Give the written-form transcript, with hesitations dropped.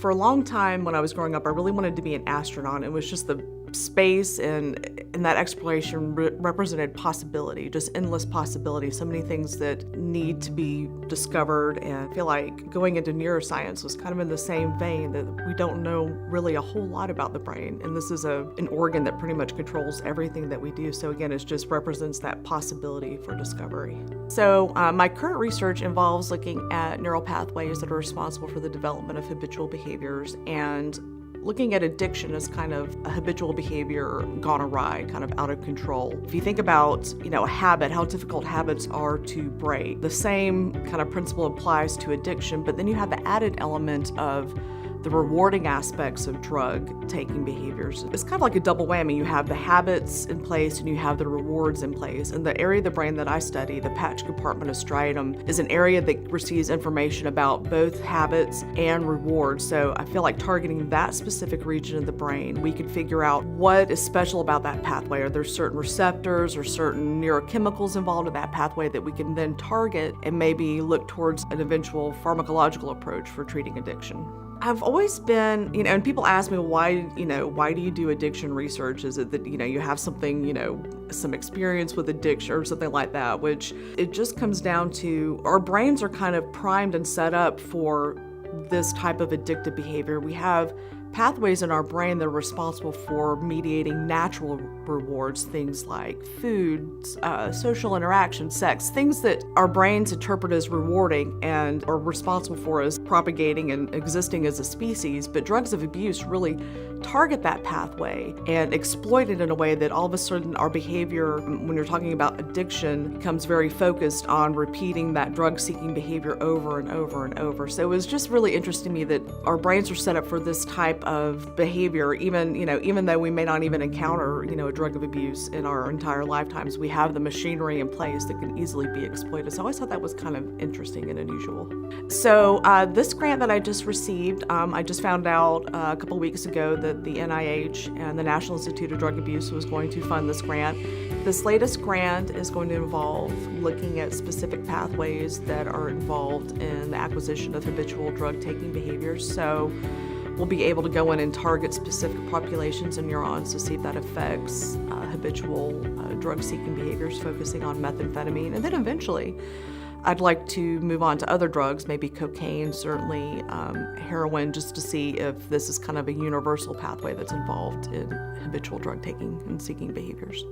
For a long time when I was growing up, I really wanted to be an astronaut. It was just the space and that exploration represented possibility, just endless possibility, so many things that need to be discovered. And I feel like going into neuroscience was kind of in the same vein, that we don't know really a whole lot about the brain. And this is an organ that pretty much controls everything that we do. So again, it just represents that possibility for discovery. So my current research involves looking at neural pathways that are responsible for the development of habitual behaviors, and looking at addiction as kind of a habitual behavior gone awry, kind of out of control. If you think about, a habit, how difficult habits are to break, the same kind of principle applies to addiction, but then you have the added element of the rewarding aspects of drug-taking behaviors. It's kind of like a double whammy. You have the habits in place and you have the rewards in place. And the area of the brain that I study, the patch compartment of striatum, is an area that receives information about both habits and rewards. So I feel like targeting that specific region of the brain, we could figure out what is special about that pathway. Are there certain receptors or certain neurochemicals involved in that pathway that we can then target and maybe look towards an eventual pharmacological approach for treating addiction? I've always been, and people ask me, why do you do addiction research? Is it that, you have something, some experience with addiction or something like that, which it just comes down to our brains are kind of primed and set up for this type of addictive behavior. We have pathways in our brain that are responsible for mediating natural rewards, things like food, social interaction, sex, things that our brains interpret as rewarding and are responsible for us propagating and existing as a species. But drugs of abuse really target that pathway and exploit it in a way that all of a sudden our behavior, when you're talking about addiction, becomes very focused on repeating that drug-seeking behavior over and over and over. So it was just really interesting to me that our brains are set up for this type of behavior, even though we may not even encounter, a drug of abuse in our entire lifetimes, we have the machinery in place that can easily be exploited. So I always thought that was kind of interesting and unusual. So this grant that I just received, I just found out a couple weeks ago that the NIH and the National Institute of Drug Abuse was going to fund this grant. This latest grant is going to involve looking at specific pathways that are involved in the acquisition of habitual drug-taking behaviors. So we'll be able to go in and target specific populations of neurons to see if that affects habitual drug-seeking behaviors, focusing on methamphetamine. And then eventually, I'd like to move on to other drugs, maybe cocaine, certainly heroin, just to see if this is kind of a universal pathway that's involved in habitual drug-taking and seeking behaviors.